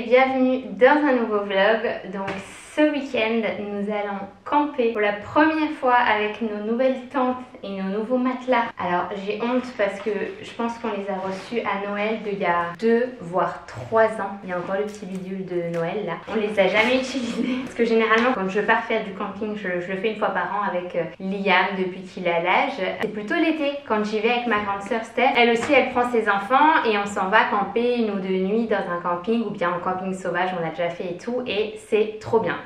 et bienvenue dans un nouveau vlog. Donc ce week-end nous allons camper pour la première fois avec nos nouvelles tentes et nos nouveaux matelas. Alors j'ai honte parce que je pense qu'on les a reçus à Noël d'il y a 2 voire 3 ans. Il y a encore le petit bidule de Noël là. On les a jamais utilisés parce que généralement quand je pars faire du camping je le fais une fois par an avec Liam depuis qu'il a l'âge. C'est plutôt l'été quand j'y vais avec ma grande sœur Steph. Elle aussi elle prend ses enfants et on s'en va camper 1 ou 2 nuits dans un camping ou bien en camping sauvage, on a déjà fait et tout et c'est trop bien.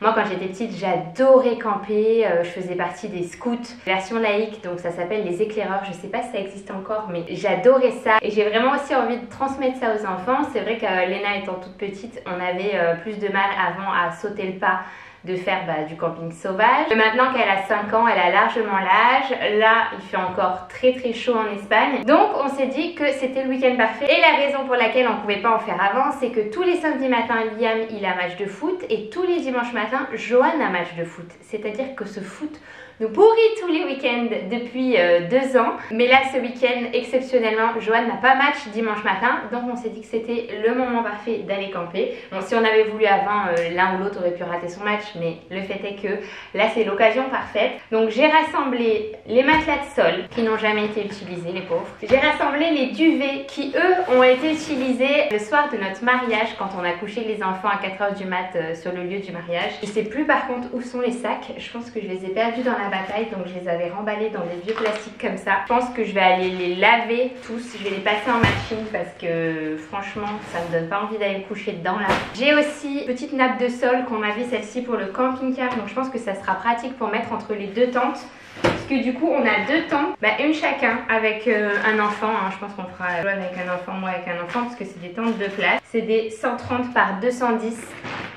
Moi quand j'étais petite j'adorais camper, je faisais partie des scouts version laïque, donc ça s'appelle les éclaireurs, je sais pas si ça existe encore mais j'adorais ça et j'ai vraiment aussi envie de transmettre ça aux enfants. C'est vrai que Léna étant toute petite on avait plus de mal avant à sauter le pas de faire du camping sauvage. Mais maintenant qu'elle a 5 ans, elle a largement l'âge. Là, il fait encore très chaud en Espagne. Donc, on s'est dit que c'était le week-end parfait. Et la raison pour laquelle on ne pouvait pas en faire avant, c'est que tous les samedis matins, Liam, il a match de foot. Et tous les dimanches matins, Johan a match de foot. C'est-à-dire que ce foot nous pourrit tous les week-ends depuis 2 ans. Mais là, ce week-end, exceptionnellement, Johan n'a pas match dimanche matin. Donc, on s'est dit que c'était le moment parfait d'aller camper. Bon, si on avait voulu avant, l'un ou l'autre aurait pu rater son match. Mais le fait est que là, c'est l'occasion parfaite. Donc, j'ai rassemblé les matelas de sol qui n'ont jamais été utilisés, les pauvres. J'ai rassemblé les duvets qui, eux, ont été utilisés le soir de notre mariage quand on a couché les enfants à 4 h du mat sur le lieu du mariage. Je sais plus par contre où sont les sacs. Je pense que je les ai perdus dans la bataille, donc je les avais remballés dans des vieux plastiques comme ça. Je pense que je vais aller les laver tous, je vais les passer en machine parce que franchement ça me donne pas envie d'aller me coucher dedans là. J'ai aussi une petite nappe de sol qu'on avait celle-ci pour le camping-car, donc je pense que ça sera pratique pour mettre entre les 2 tentes. Parce que du coup on a 2 tentes, une chacun avec un enfant, hein. Je pense qu'on fera avec un enfant, moi avec un enfant parce que c'est des tentes de place. C'est des 130 par 210.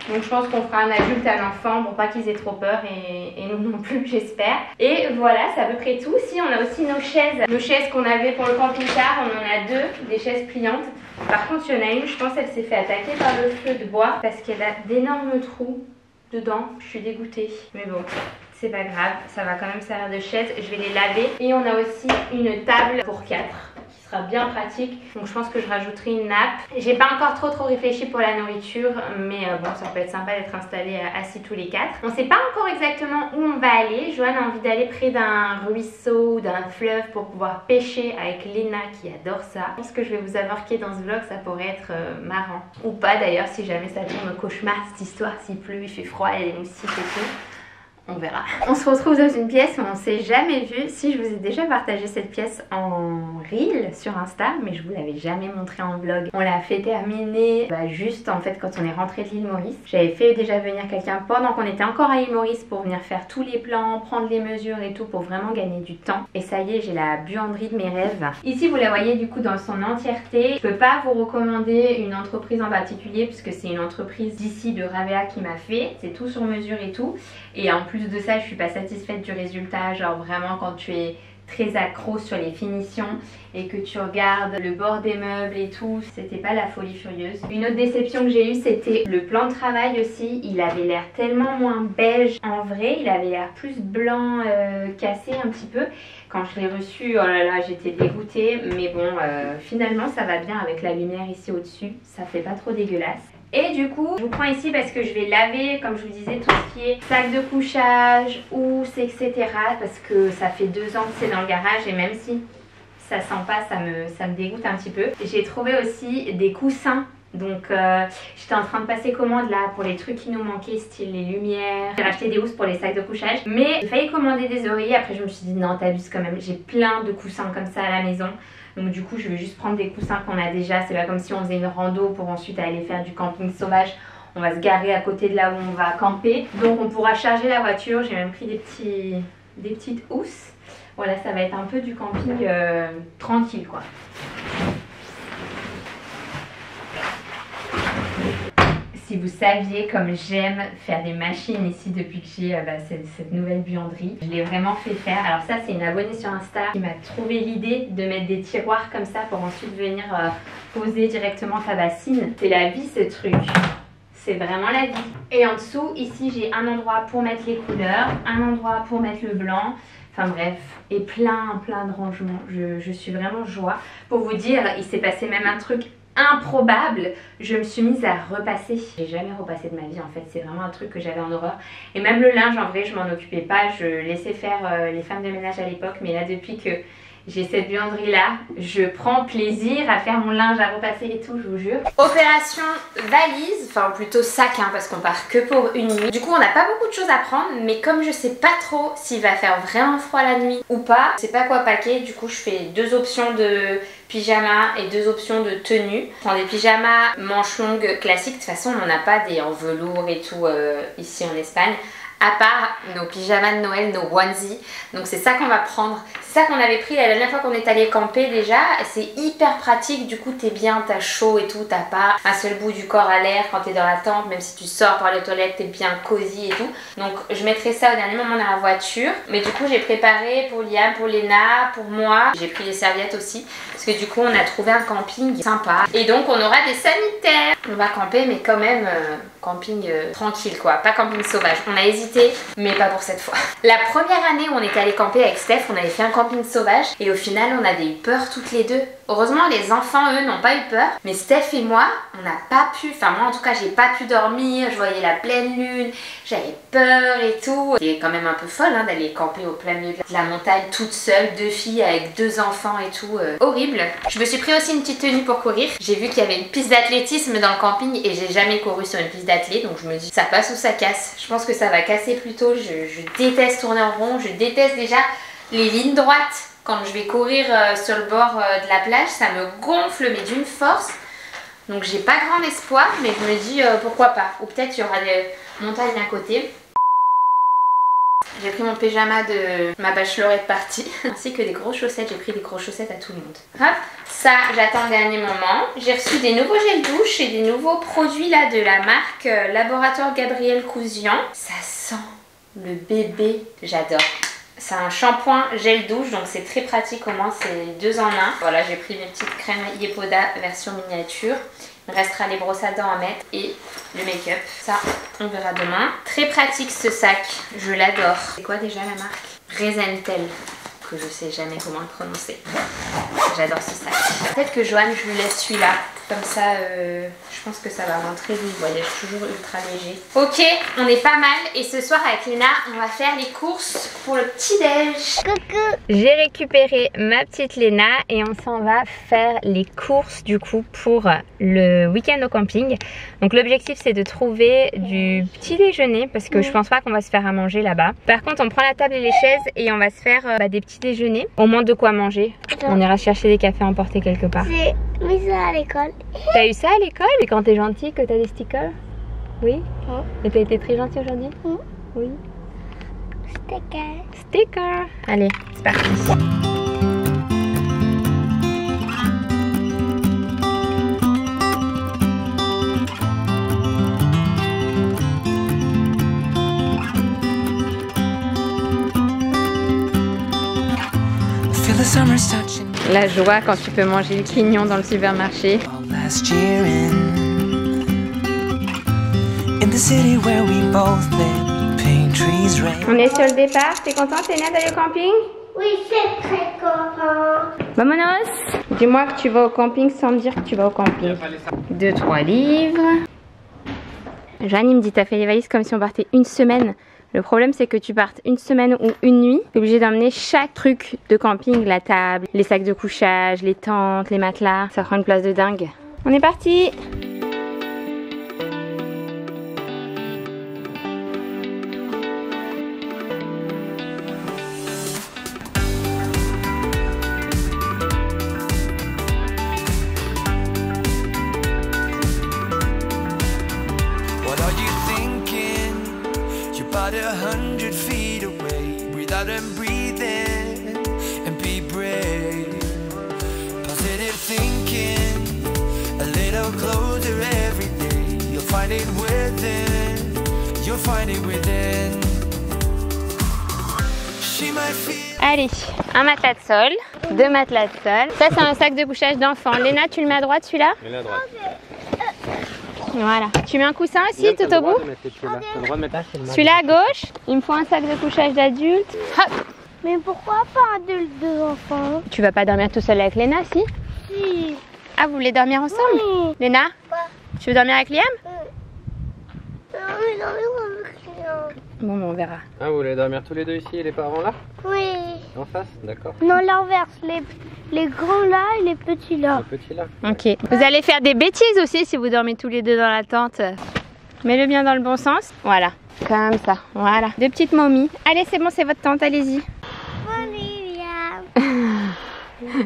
Donc je pense qu'on fera un adulte, un enfant pour pas qu'ils aient trop peur et nous non plus j'espère. Et voilà, c'est à peu près tout. Si on a aussi nos chaises qu'on avait pour le camping-car, on en a 2, des chaises pliantes. Par contre il y en a une, je pense elle s'est fait attaquer par le feu de bois parce qu'elle a d'énormes trous dedans. Je suis dégoûtée. Mais bon, c'est pas grave, ça va quand même servir de chaise. Je vais les laver. Et on a aussi une table pour 4. Bien pratique, donc je pense que je rajouterai une nappe. J'ai pas encore trop réfléchi pour la nourriture, mais bon, ça peut être sympa d'être installé assis tous les 4. On sait pas encore exactement où on va aller. Johan a envie d'aller près d'un ruisseau ou d'un fleuve pour pouvoir pêcher avec Léna qui adore ça. Je pense que je vais vous avoir dans ce vlog, ça pourrait être marrant ou pas d'ailleurs si jamais ça tourne au cauchemar cette histoire, s'il pleut, il fait froid et les moustiques et tout. On verra. On se retrouve dans une pièce où on s'est jamais vu. Si, je vous ai déjà partagé cette pièce en reel sur Insta, mais je vous l'avais jamais montré en vlog. On l'a fait terminer juste en fait quand on est rentré de l'île Maurice. J'avais fait déjà venir quelqu'un pendant qu'on était encore à l'île Maurice pour venir faire tous les plans, prendre les mesures et tout pour vraiment gagner du temps. Et ça y est, j'ai la buanderie de mes rêves. Ici, vous la voyez du coup dans son entièreté. Je peux pas vous recommander une entreprise en particulier puisque c'est une entreprise d'ici de Ravea qui m'a fait. C'est tout sur mesure et tout. Et en plus de ça, je suis pas satisfaite du résultat. Genre vraiment quand tu es très accro sur les finitions et que tu regardes le bord des meubles et tout, c'était pas la folie furieuse. Une autre déception que j'ai eue, c'était le plan de travail aussi. Il avait l'air tellement moins beige en vrai, il avait l'air plus blanc cassé un petit peu. Quand je l'ai reçu, oh là là, j'étais dégoûtée, mais bon, finalement ça va bien avec la lumière ici au-dessus, ça fait pas trop dégueulasse. Et du coup, je vous prends ici parce que je vais laver, comme je vous disais, tout ce qui est sac de couchage, housse, etc. Parce que ça fait 2 ans que c'est dans le garage et même si ça sent pas, ça me dégoûte un petit peu. J'ai trouvé aussi des coussins. Donc j'étais en train de passer commande là pour les trucs qui nous manquaient, style les lumières. J'ai racheté des housses pour les sacs de couchage. Mais j'ai failli commander des oreillers, après je me suis dit non, t'abuses quand même. J'ai plein de coussins comme ça à la maison. Donc du coup je vais juste prendre des coussins qu'on a déjà. C'est pas comme si on faisait une rando pour ensuite aller faire du camping sauvage. On va se garer à côté de là où on va camper. Donc on pourra charger la voiture. J'ai même pris des petites housses. Voilà, ça va être un peu du camping tranquille quoi. Si vous saviez comme j'aime faire des machines ici depuis que j'ai cette nouvelle buanderie, je l'ai vraiment fait faire. Alors ça c'est une abonnée sur Insta qui m'a trouvé l'idée de mettre des tiroirs comme ça pour ensuite venir poser directement ta bassine. C'est la vie ce truc. C'est vraiment la vie. Et en dessous ici j'ai un endroit pour mettre les couleurs, un endroit pour mettre le blanc. Enfin bref, et plein de rangements. Je suis vraiment joie. Pour vous dire, il s'est passé même un truc improbable, je me suis mise à repasser. J'ai jamais repassé de ma vie en fait, c'est vraiment un truc que j'avais en horreur. Et même le linge, en vrai, je m'en occupais pas, je laissais faire les femmes de ménage à l'époque, mais là depuis que j'ai cette buanderie là, je prends plaisir à faire mon linge, à repasser et tout, je vous jure. Opération valise, enfin plutôt sac hein, parce qu'on part que pour une nuit. Du coup on n'a pas beaucoup de choses à prendre, mais comme je sais pas trop s'il va faire vraiment froid la nuit ou pas, je sais pas quoi packer, du coup je fais 2 options de pyjama et 2 options de tenue. Je prends des pyjamas manches longues classiques, de toute façon on n'en a pas des en velours et tout ici en Espagne. À part nos pyjamas de Noël, nos onesies. Donc c'est ça qu'on va prendre. C'est ça qu'on avait pris la dernière fois qu'on est allé camper déjà. C'est hyper pratique, du coup t'es bien, t'as chaud et tout, t'as pas un seul bout du corps à l'air quand t'es dans la tente. Même si tu sors par les toilettes, t'es bien cosy et tout. Donc je mettrai ça au dernier moment dans la voiture. Mais du coup j'ai préparé pour Liam, pour Léna, pour moi. J'ai pris des serviettes aussi. Parce que du coup on a trouvé un camping sympa. Et donc on aura des sanitaires. On va camper mais quand même camping tranquille quoi. Pas camping sauvage. On a hésité mais pas pour cette fois. La première année où on était allé camper avec Steph, on avait fait un camping sauvage et au final on avait eu peur toutes les deux. Heureusement les enfants eux n'ont pas eu peur, mais Steph et moi on n'a pas pu, enfin moi en tout cas j'ai pas pu dormir, je voyais la pleine lune, j'avais peur et tout. C'est quand même un peu folle hein, d'aller camper au plein milieu de la montagne toute seule, 2 filles avec 2 enfants et tout, horrible. Je me suis pris aussi une petite tenue pour courir. J'ai vu qu'il y avait une piste d'athlétisme dans le camping et j'ai jamais couru sur une piste d'athlé, donc je me dis ça passe ou ça casse. Je pense que ça va casser plutôt, je déteste tourner en rond, je déteste déjà les lignes droites. Quand je vais courir sur le bord de la plage, ça me gonfle mais d'une force. Donc j'ai pas grand espoir, mais je me dis pourquoi pas. Ou peut-être il y aura des montagnes à côté. J'ai pris mon pyjama de ma bachelorette partie, ainsi que des grosses chaussettes. J'ai pris des grosses chaussettes à tout le monde. Hop, ça j'attends le dernier moment. J'ai reçu des nouveaux gels douche et des nouveaux produits là de la marque Laboratoire Gabriel Cousian. Ça sent le bébé, j'adore. C'est un shampoing gel douche, donc c'est très pratique, au moins c'est 2 en 1. Voilà, j'ai pris mes petites crèmes Yepoda version miniature. Il me restera les brosses à dents à mettre et le make-up. Ça, on verra demain. Très pratique ce sac, je l'adore. C'est quoi déjà la marque? Resentel, que je sais jamais comment le prononcer. J'adore ce sac. Peut-être que Joanne, je lui laisse celui-là. Comme ça, je pense que ça va rentrer. Lui, il voyage toujours ultra léger. Ok, on est pas mal. Et ce soir, avec Léna, on va faire les courses pour le petit-déj. Coucou! J'ai récupéré ma petite Léna et on s'en va faire les courses du coup pour le week-end au camping. Donc l'objectif, c'est de trouver du petit déjeuner parce que je pense pas qu'on va se faire à manger là-bas. Par contre, on prend la table et les chaises et on va se faire des petits déjeuners. Au moins de quoi manger. On ira chercher des cafés emportés quelque part. J'ai mis ça à l'école. T'as eu ça à l'école? Et quand t'es gentil que t'as des stickers? Oui? Et t'as été très gentil aujourd'hui? Oui. Sticker. Sticker. Allez, c'est parti. La joie quand tu peux manger le quignon dans le supermarché. On est sur le départ. T'es contente, Léna, d'aller au camping? Oui, c'est très content. Vamonos! Dis-moi que tu vas au camping sans me dire que tu vas au camping. 2-3 livres. Jeanne, il me dit t'as fait les valises comme si on partait une semaine. Le problème c'est que tu partes une semaine ou une nuit, tu es obligé d'emmener chaque truc de camping, la table, les sacs de couchage, les tentes, les matelas. Ça prend une place de dingue. On est parti! About 100 feet away, breathe out and breathe in, and be brave. Positive thinking, a little closer every day. You'll find it within, you'll find it within. She might feel. Allez, un matelas de sol, 2 matelas de sol. Ça c'est un sac de couchage d'enfant. Léna, tu le mets à droite celui-là? Je mets à droite. Voilà. Tu mets un coussin aussi tout au bout? Celui-là à gauche. Il me faut un sac de couchage d'adulte. Mais pourquoi pas adulte 2 enfants? Tu vas pas dormir tout seul avec Léna, si? Si. Ah, vous voulez dormir ensemble? Oui. Léna, tu veux dormir avec Liam? Non, mais non, mais Bon, on verra. Ah, vous voulez dormir tous les deux ici et les parents là? oui. En face? D'accord. Non, l'inverse. Les grands là et les petits là. Le petit là? Ok. Vous allez faire des bêtises aussi si vous dormez tous les deux dans la tente. Mets-le bien dans le bon sens. Voilà. Comme ça. Voilà. Deux petites momies. Allez, c'est bon, c'est votre tente, allez-y. Olivia.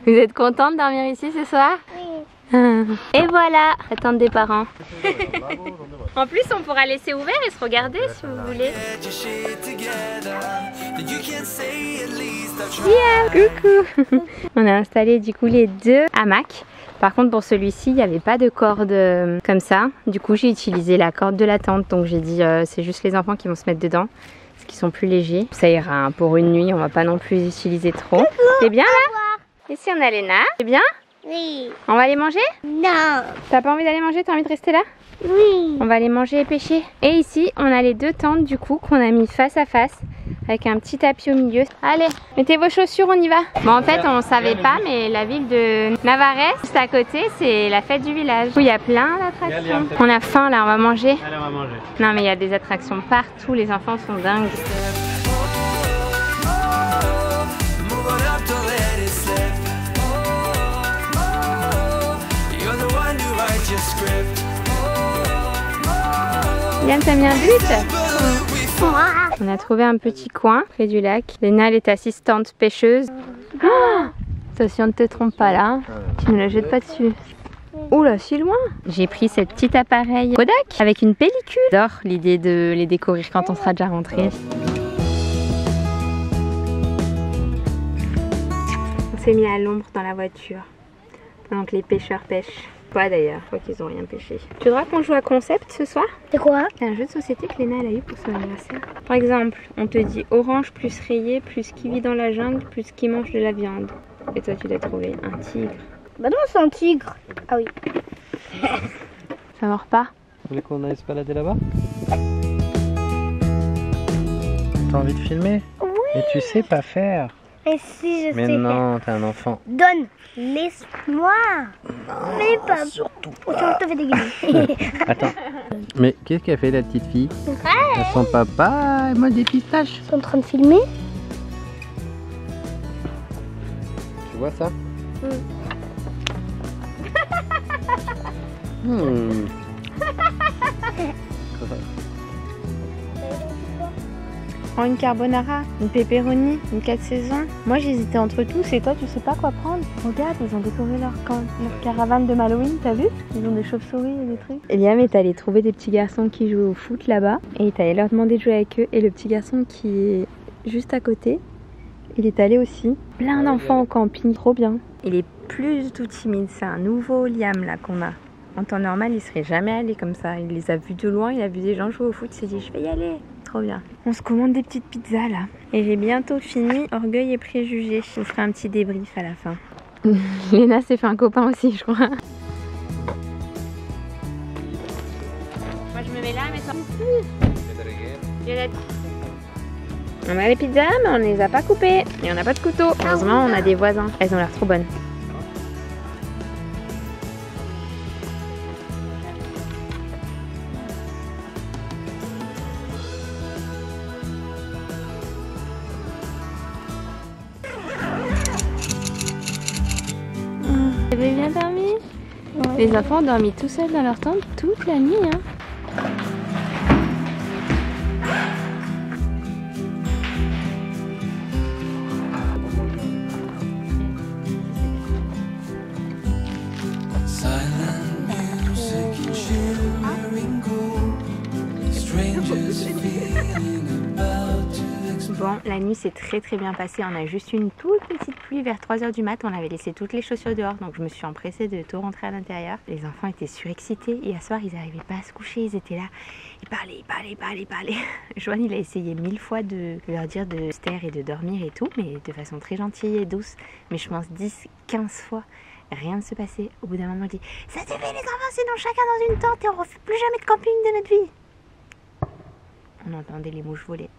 Vous êtes contente de dormir ici ce soir? Oui. Et voilà, la tente des parents. En plus, on pourra laisser ouvert et se regarder si vous voulez. Coucou. On a installé du coup les deux hamacs. Par contre, pour celui-ci, il n'y avait pas de corde comme ça. Du coup, j'ai utilisé la corde de la tente. Donc j'ai dit, c'est juste les enfants qui vont se mettre dedans. Parce qu'ils sont plus légers. Ça ira hein, pour une nuit, on va pas non plus les utiliser trop. T'es bien là? Ici, on a Léna. C'est bien? Oui. On va aller manger? Non. T'as pas envie d'aller manger? T'as envie de rester là? Oui. On va aller manger et pêcher. Et ici, on a les deux tentes du coup qu'on a mis face à face avec un petit tapis au milieu. Allez, mettez vos chaussures, on y va. Bon, en fait, on savait pas, mais la ville de Navarrés, juste à côté, c'est la fête du village. Où il y a plein d'attractions. On a faim là, on va manger. Allez, on va manger. Non, mais il y a des attractions partout. Les enfants sont dingues. Yann, t'as mis un but? On a trouvé un petit coin près du lac. Léna, elle est assistante pêcheuse. Oh, attention, ne te trompe pas là. Hein. Tu ne la jettes pas dessus. Oh là, si loin. J'ai pris ce petit appareil Kodak avec une pellicule. J'adore l'idée de les découvrir quand on sera déjà rentré. On s'est mis à l'ombre dans la voiture pendant que les pêcheurs pêchent. Pas d'ailleurs, je crois qu'ils ont rien pêché. Tu voudras qu'on joue à concept ce soir? C'est quoi? C'est un jeu de société que Léna elle a eu pour son anniversaire. Par exemple, on te dit orange plus rayé plus qui vit dans la jungle plus qui mange de la viande. Et toi tu l'as trouvé un tigre. Bah non, c'est un tigre. Ah oui. Ça mord pas? Vous voulez qu'on aille se balader là-bas? T'as envie de filmer? Oui. Mais tu sais pas faire. Et si je Mais sais non, t'es un enfant. Donne, laisse-moi. Mais pas surtout autant je te fais dégueuler. Attends. Mais qu'est-ce qu'elle fait la petite fille? Son papa, moi des pistaches. Ils sont en train de filmer. Tu vois ça? Prends une carbonara, une pepperoni, une 4 saisons. Moi j'hésitais entre tous et toi tu sais pas quoi prendre. Regarde, ils ont décoré leur caravane de Halloween, t'as vu? Ils ont des chauves-souris et des trucs. Eliam est allé trouver des petits garçons qui jouent au foot là-bas et il est allé leur demander de jouer avec eux. Et le petit garçon qui est juste à côté, il est allé aussi. Plein d'enfants au camping, trop bien. Il est plus du tout timide, c'est un nouveau Liam là qu'on a. En temps normal, il serait jamais allé comme ça. Il les a vus de loin, il a vu des gens jouer au foot, il s'est dit je vais y aller. Trop bien. On se commande des petites pizzas là. Et j'ai bientôt fini Orgueil et Préjugés. Je vous ferai un petit débrief à la fin. Léna s'est fait un copain aussi, je crois. Moi je me mets là, mais toi Violette. On a les pizzas, mais on ne les a pas coupées. Et on n'a pas de couteau. Heureusement, on a des voisins. Elles ont l'air trop bonnes. Vous avez bien dormi? Ouais. Les enfants ont dormi tout seuls dans leur tente toute la nuit. Hein. Bon, la nuit s'est très bien passée. On a juste eu une toute petite pluie vers 3 h du mat. On avait laissé toutes les chaussures dehors, donc je me suis empressée de tout rentrer à l'intérieur. Les enfants étaient surexcités. Hier soir, ils n'arrivaient pas à se coucher. Ils étaient là. Ils parlaient. Joanne, il a essayé 1000 fois de leur dire de se taire et de dormir et tout, mais de façon très gentille et douce. Mais je pense 10-15 fois. Rien ne se passait. Au bout d'un moment, je dis « Ça suffit les enfants, sinon chacun dans une tente et on refait plus jamais de camping de notre vie !» On entendait les mouches voler.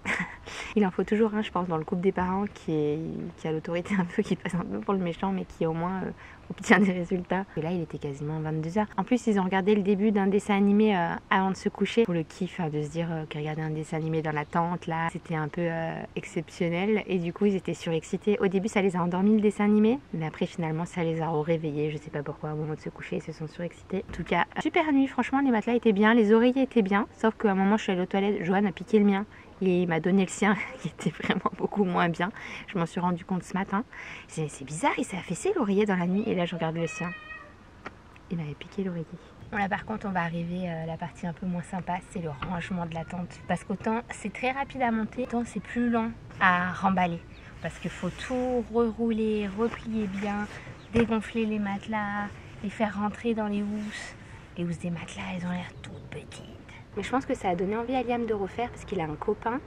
Il en faut toujours un, je pense, dans le couple des parents qui a l'autorité un peu, qui passe un peu pour le méchant, mais qui au moins obtient des résultats. Et là, il était quasiment 22h. En plus, ils ont regardé le début d'un dessin animé avant de se coucher, pour le kiff de se dire qu'ils regardaient un dessin animé dans la tente, là. C'était un peu exceptionnel. Et du coup, ils étaient surexcités. Au début, ça les a endormis, le dessin animé. Mais après, finalement, ça les a réveillés. Je sais pas pourquoi, au moment de se coucher, ils se sont surexcités. En tout cas, super nuit. Franchement, les matelas étaient bien, les oreillers étaient bien. Sauf qu'à un moment, je suis allée aux toilettes, Johan a piqué le mien. Et il m'a donné le sien qui était vraiment beaucoup moins bien. Je m'en suis rendu compte ce matin. C'est bizarre, il s'est affaissé l'oreiller dans la nuit. Et là, je regarde le sien. Il avait piqué l'oreiller. Bon, là, par contre, on va arriver à la partie un peu moins sympa. C'est le rangement de la tente. Parce qu'autant c'est très rapide à monter, autant c'est plus lent à remballer. Parce qu'il faut tout rerouler, replier bien, dégonfler les matelas, les faire rentrer dans les housses. Les housses des matelas, elles ont l'air toutes petites. Mais je pense que ça a donné envie à Liam de refaire parce qu'il a un copain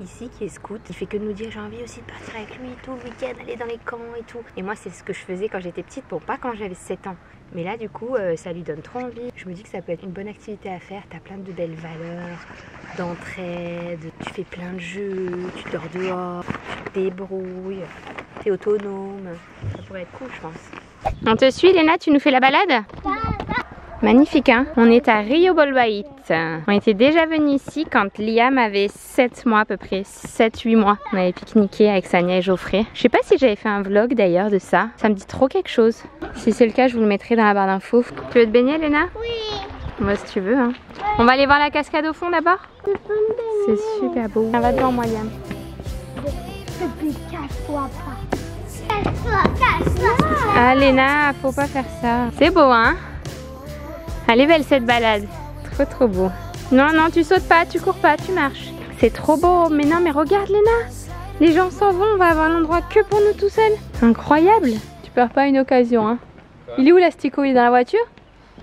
ici qui est scout. Il fait que de nous dire j'ai envie aussi de partir avec lui tout le week-end, aller dans les camps et tout. Et moi c'est ce que je faisais quand j'étais petite, bon pas quand j'avais 7 ans. Mais là du coup ça lui donne trop envie. Je me dis que ça peut être une bonne activité à faire. T'as plein de belles valeurs d'entraide, tu fais plein de jeux, tu dors dehors, tu te débrouilles, t'es autonome. Ça pourrait être cool je pense. On te suit Léna, tu nous fais la balade ? Magnifique hein. On est à Rio Bolbait. On était déjà venu ici quand Liam avait 7 mois à peu près, 7-8 mois. On avait pique-niqué avec Sania et Geoffrey. Je sais pas si j'avais fait un vlog d'ailleurs de ça. Ça me dit trop quelque chose. Si c'est le cas, je vous le mettrai dans la barre d'infos. Tu veux te baigner Léna? Oui. Moi si tu veux hein. On va aller voir la cascade au fond d'abord. C'est super beau. On va devant moi Liam. Casse-toi pas. Casse-toi. Ah Léna, faut pas faire ça. C'est beau hein. Elle est belle cette balade, trop beau. Non, non, tu sautes pas, tu cours pas, tu marches. C'est trop beau, mais non, mais regarde Léna. Les gens s'en vont, on va avoir l'endroit que pour nous tout seuls. Incroyable. Tu perds pas une occasion, hein. Il est où l'asticot? Il est dans la voiture?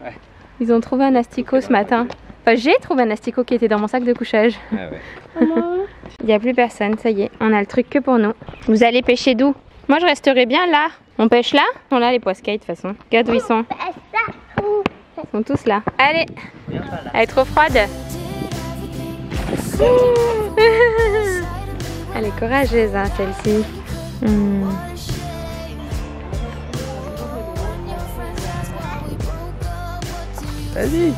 Ouais. Ils ont trouvé un asticot ce matin. Enfin, j'ai trouvé un asticot qui était dans mon sac de couchage. Ah ouais. Il n'y a plus personne, ça y est, on a le truc que pour nous. Vous allez pêcher d'où? Moi, je resterai bien là. On pêche là? Ils sont là les poiscailles de toute façon. Regarde où ils sont. Ils sont tous là. Allez, elle est trop froide. Elle est courageuse hein, celle-ci. Vas-y.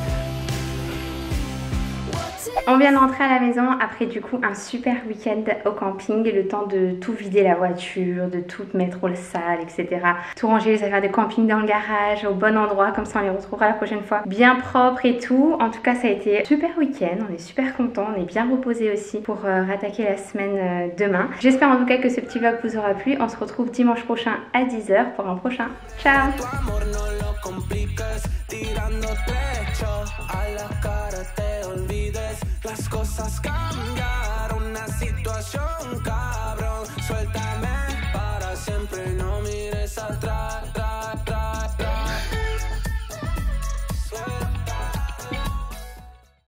On vient de rentrer à la maison après du coup un super week-end au camping. Le temps de tout vider la voiture, de tout mettre au sale, etc. Tout ranger les affaires de camping dans le garage au bon endroit, comme ça on les retrouvera la prochaine fois bien propres et tout. En tout cas ça a été un super week-end, on est super contents, on est bien reposés aussi pour rattaquer la semaine demain. J'espère en tout cas que ce petit vlog vous aura plu. On se retrouve dimanche prochain à 10 h pour un prochain. Ciao. Las cosas cambiaron, una situación cabrón. Suéltame para siempre, no mires.